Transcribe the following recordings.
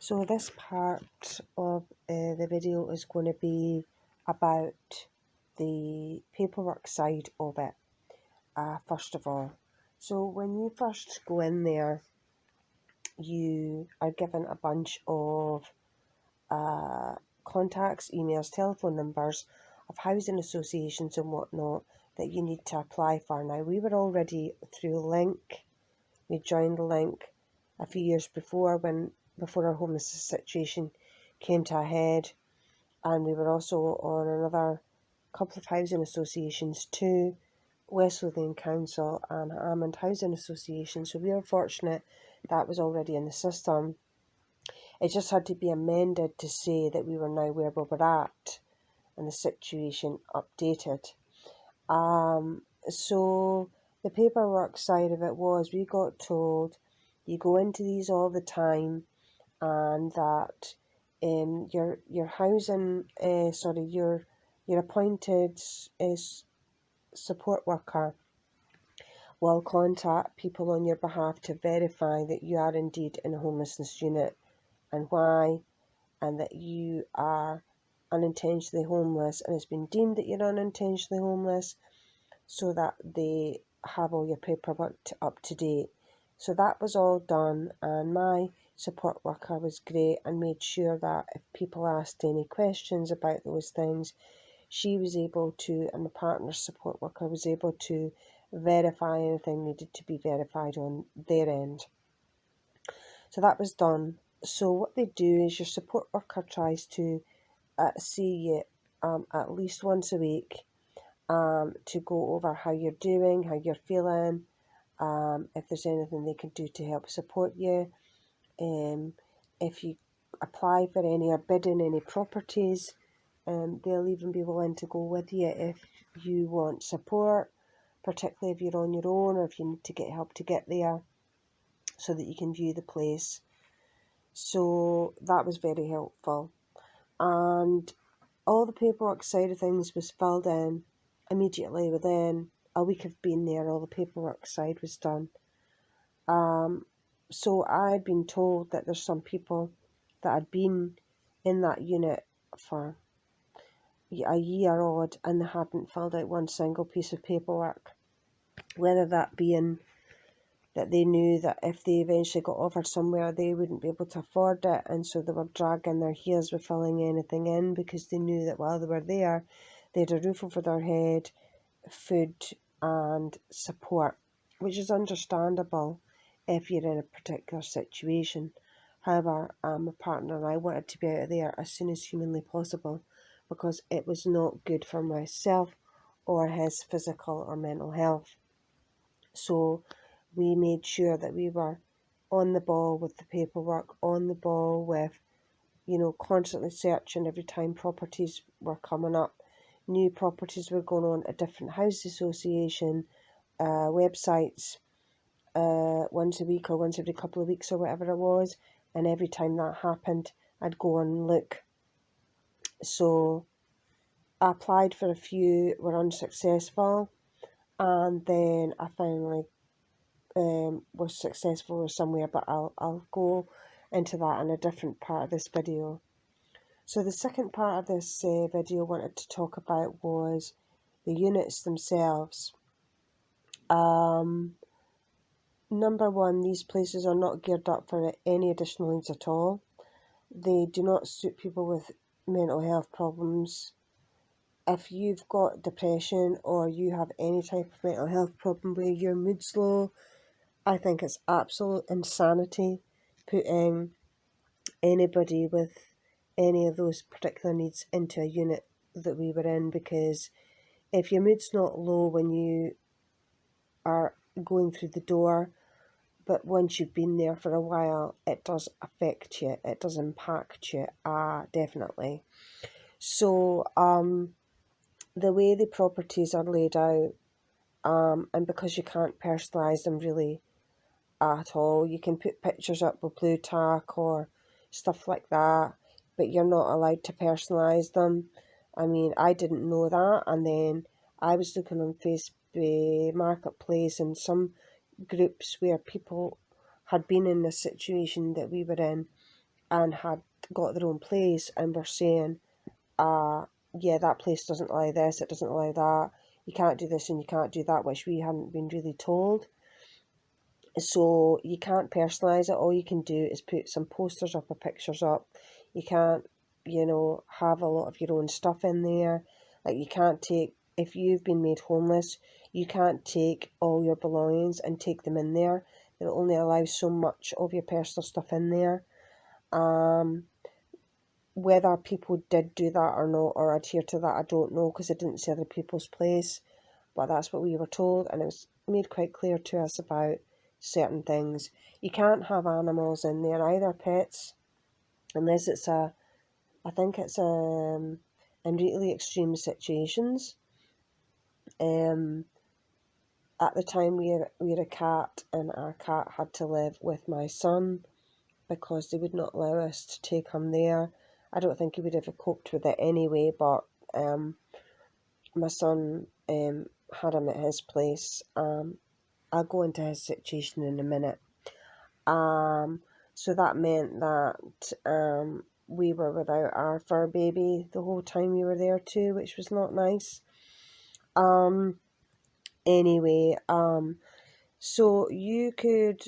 So this part of the video is going to be about the paperwork side of it, first of all. So when you first go in there, you are given a bunch of contacts, emails, telephone numbers of housing associations and whatnot that you need to apply for. Now, we were already through Link. We joined Link a few years before before our homelessness situation came to a head, and we were also on another couple of housing associations too, West Lothian Council and Almond Housing Association. So we were fortunate that was already in the system. It just had to be amended to say that we were now where we were at and the situation updated. So the paperwork side of it was we got told you go into these all the time, and that your housing your appointed support worker will contact people on your behalf to verify that you are indeed in a homelessness unit and why, and that you are unintentionally homeless and it's been deemed that you're unintentionally homeless, so that they have all your paperwork up to date. So that was all done, and my support worker was great and made sure that if people asked any questions about those things, she was able to, and my partner's support worker was able to verify anything needed to be verified on their end. So that was done. So what they do is your support worker tries to see you at least once a week, to go over how you're doing, how you're feeling, if there's anything they can do to help support you. If you apply for any or bid in any properties, they'll even be willing to go with you if you want support, particularly if you're on your own or if you need to get help to get there so that you can view the place. So that was very helpful. And all the paperwork side of things was filled in immediately within a week of being there. All the paperwork side was done. So I'd been told that there's some people that had been in that unit for a year odd and they hadn't filled out one single piece of paperwork, whether that being that they knew that if they eventually got offered somewhere they wouldn't be able to afford it, and so they were dragging their heels with filling anything in because they knew that while they were there they had a roof over their head, food and support, which is understandable if you're in a particular situation. However, my partner and I wanted to be out of there as soon as humanly possible because it was not good for myself or his physical or mental health. So we made sure that we were on the ball with the paperwork, on the ball with, constantly searching every time properties were coming up. New properties were going on a different house association websites once a week or once every couple of weeks or whatever it was, and every time that happened I'd go and look. So I applied for a few, were unsuccessful, and then I finally was successful with somewhere, but I'll go into that in a different part of this video. So the second part of this video I wanted to talk about was the units themselves. Number one, these places are not geared up for any additional needs at all. They do not suit people with mental health problems. If you've got depression or you have any type of mental health problem where your mood's low, I think it's absolute insanity putting anybody with any of those particular needs into a unit that we were in, because if your mood's not low when you are going through the door, but once you've been there for a while, it does affect you, it does impact you, definitely. So the way the properties are laid out, and because you can't personalise them really at all, you can put pictures up with blue tack or stuff like that, but you're not allowed to personalise them. I mean, I didn't know that, and then I was looking on Facebook Marketplace and some groups where people had been in the situation that we were in, and had got their own place and were saying, yeah, that place doesn't allow this, it doesn't allow that, you can't do this and you can't do that, which we hadn't been really told. So you can't personalise it. All you can do is put some posters up or pictures up. You can't, have a lot of your own stuff in there. Like, you can't take, if you've been made homeless, you can't take all your belongings and take them in there. They'll only allow so much of your personal stuff in there. Whether people did do that or not, or adhere to that, I don't know, because I didn't see other people's place. But that's what we were told, and it was made quite clear to us about certain things. You can't have animals in there either, pets, unless it's I think it's in really extreme situations. At the time we had a cat, and our cat had to live with my son because they would not allow us to take him there. I don't think he would have coped with it anyway, but my son had him at his place. I'll go into his situation in a minute. So that meant that we were without our fur baby the whole time we were there too, which was not nice. Anyway, so you could,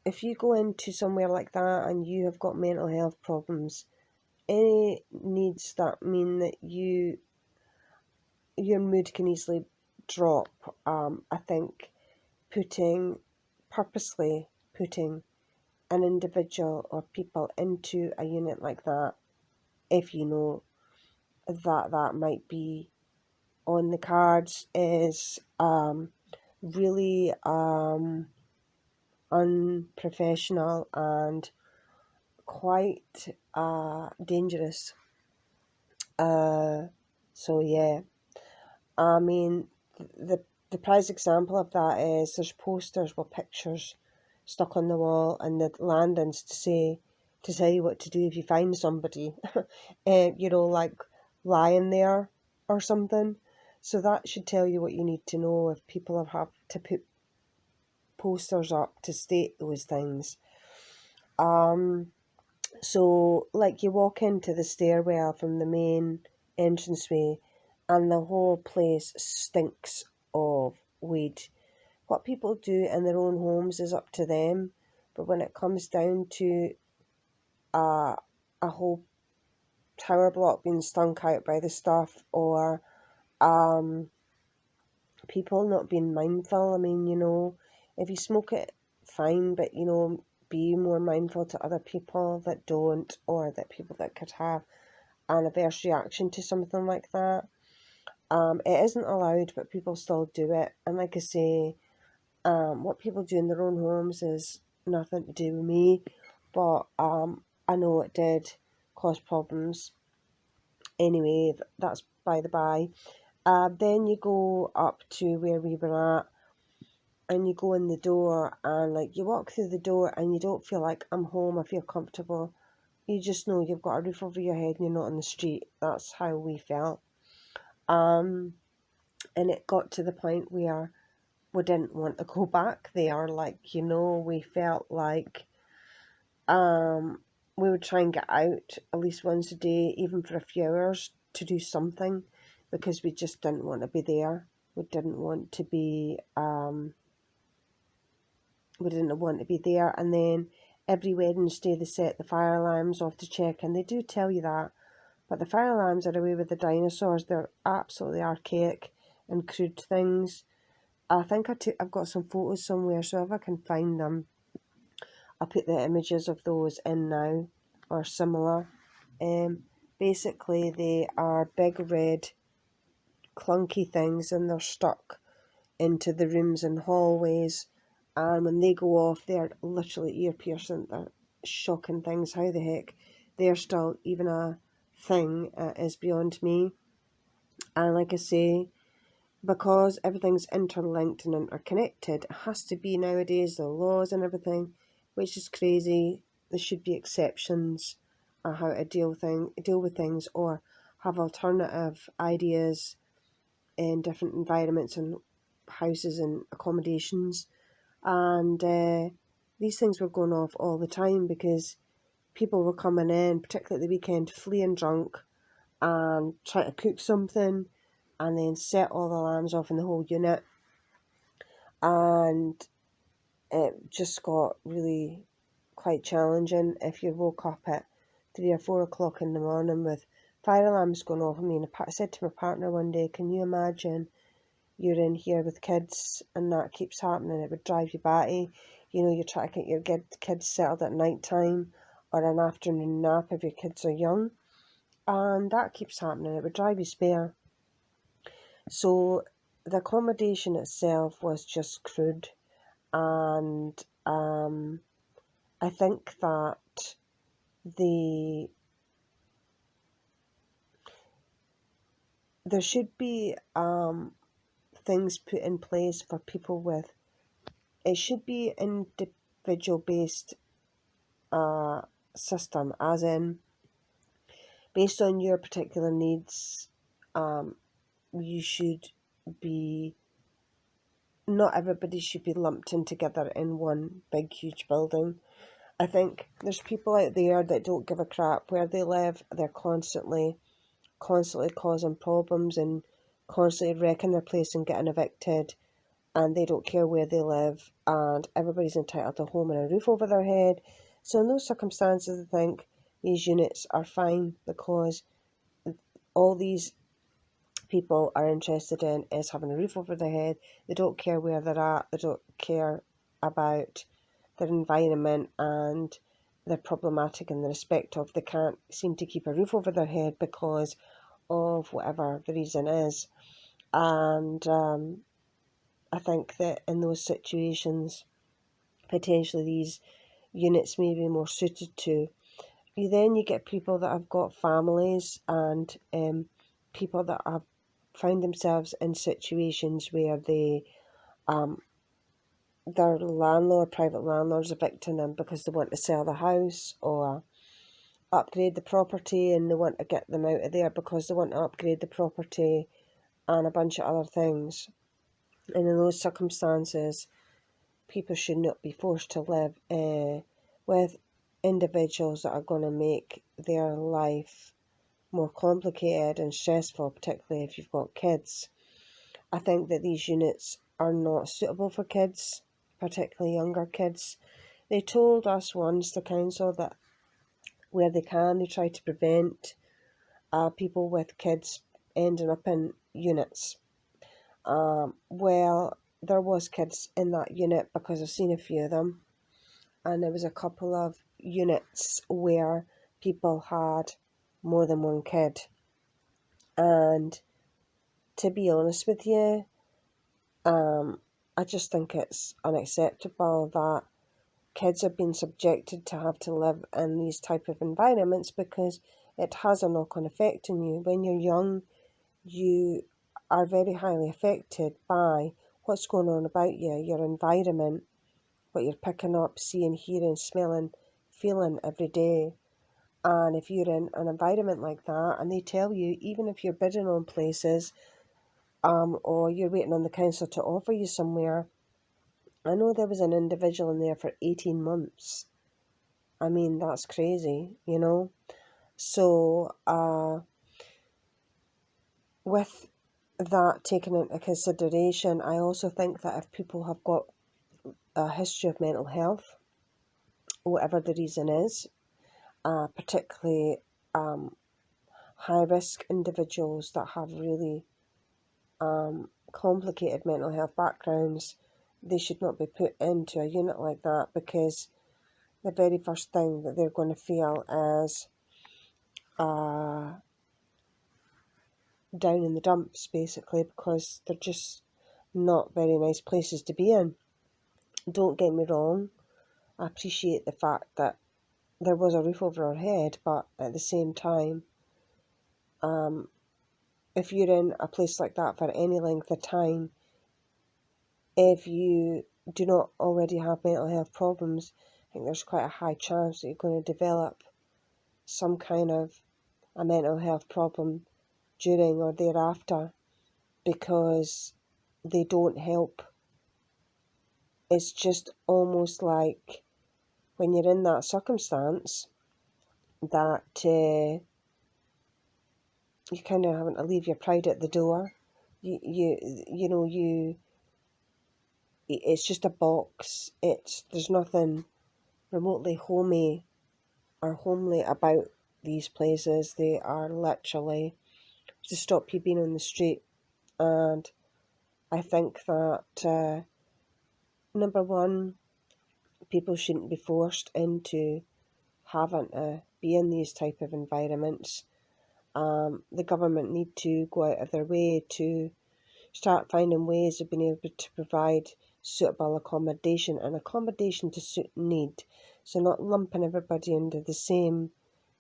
if you go into somewhere like that and you have got mental health problems, any needs that mean that your mood can easily drop. I think purposely putting an individual or people into a unit like that, if you know that might be on the cards, is really unprofessional and quite dangerous. So yeah, I mean, the prize example of that is there's posters with pictures stuck on the wall and the landings to tell you what to do if you find somebody, like lying there or something. So that should tell you what you need to know if people have to put posters up to state those things. So like you walk into the stairwell from the main entranceway and the whole place stinks of weed. What people do in their own homes is up to them, but when it comes down to a whole tower block being stunk out by the stuff, or people not being mindful, I mean, if you smoke it, fine, but be more mindful to other people that don't, or that people that could have an adverse reaction to something like that. It isn't allowed, but people still do it, and like I say, what people do in their own homes is nothing to do with me, but I know it did cause problems. Anyway, that's by the by. Then you go up to where we were at, and you go in the door, and like you walk through the door, and you don't feel like I'm home. I feel comfortable. You just know you've got a roof over your head, and you're not on the street. That's how we felt. And it got to the point where we didn't want to go back there. Like, we felt like we would try and get out at least once a day, even for a few hours, to do something, because we just didn't want to be there. We didn't want to be there. And then every Wednesday they set the fire alarms off to check, and they do tell you that, but the fire alarms are away with the dinosaurs. They're absolutely archaic and crude things. I think I've got some photos somewhere, so if I can find them, I'll put the images of those in now, or similar. Basically, they are big red clunky things, and they're stuck into the rooms and hallways, and when they go off, they're literally ear piercing. They're shocking things. How the heck they're still even a thing is beyond me. And like I say, because everything's interlinked and interconnected, it has to be nowadays, the laws and everything, which is crazy. There should be exceptions on how to deal with things, or have alternative ideas in different environments and houses and accommodations. And these things were going off all the time because people were coming in, particularly at the weekend, fleeing drunk and trying to cook something and then set all the alarms off in the whole unit. And it just got really quite challenging if you woke up at 3 or 4 o'clock in the morning with fire alarms going off. I mean, I said to my partner one day, can you imagine you're in here with kids and that keeps happening? It would drive you batty. You know, you're trying to get your kids settled at night time or an afternoon nap if your kids are young. And that keeps happening. It would drive you spare. So the accommodation itself was just crude. And I think that there should be things put in place for people with. It should be individual based system, as in based on your particular needs. You should be. Not everybody should be lumped in together in one big huge building. I think there's people out there that don't give a crap where they live. They're constantly causing problems and constantly wrecking their place and getting evicted, and they don't care where they live, and everybody's entitled to a home and a roof over their head. So in those circumstances, I think these units are fine because all these people are interested in is having a roof over their head. They don't care where they're at. They don't care about their environment, and they're problematic in the respect of they can't seem to keep a roof over their head because of whatever the reason is. And I think that in those situations, potentially these units may be more suited to. You get people that have got families and people that have found themselves in situations where their private landlord's evicting them because they want to sell the house or upgrade the property, and they want to get them out of there because they want to upgrade the property and a bunch of other things. And in those circumstances, people should not be forced to live with individuals that are going to make their life more complicated and stressful, particularly if you've got kids. I think that these units are not suitable for kids, particularly younger kids. They told us once, the council, that where they can, they try to prevent people with kids ending up in units. Well, there was kids in that unit because I've seen a few of them, and there was a couple of units where people had more than one kid. And to be honest with you, I just think it's unacceptable that kids are being subjected to have to live in these type of environments, because it has a knock-on effect on you. When you're young, you are very highly affected by what's going on about you, your environment, what you're picking up, seeing, hearing, smelling, feeling every day. And if you're in an environment like that, and they tell you, even if you're bidding on places, or you're waiting on the council to offer you somewhere. I know there was an individual in there for 18 months. I mean, that's crazy, you know? So, with that taken into consideration, I also think that if people have got a history of mental health, whatever the reason is, particularly high-risk individuals that have really complicated mental health backgrounds, they should not be put into a unit like that, because the very first thing that they're going to feel is down in the dumps, basically, because they're just not very nice places to be in. Don't get me wrong, I appreciate the fact that there was a roof over our head, but at the same time, if you're in a place like that for any length of time, if you do not already have mental health problems, I think there's quite a high chance that you're going to develop some kind of a mental health problem during or thereafter, because they don't help. It's just almost like when you're in that circumstance, that you kind of having to leave your pride at the door. You know, it's just a box. There's nothing remotely homey or homely about these places. They are literally to stop you being on the street. And I think that number one, people shouldn't be forced into having to be in these type of environments. The government need to go out of their way to start finding ways of being able to provide suitable accommodation and accommodation to suit need. So not lumping everybody into the same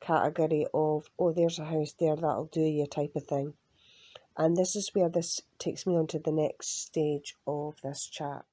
category of, oh, there's a house there, that'll do you type of thing. And this is where this takes me on to the next stage of this chat.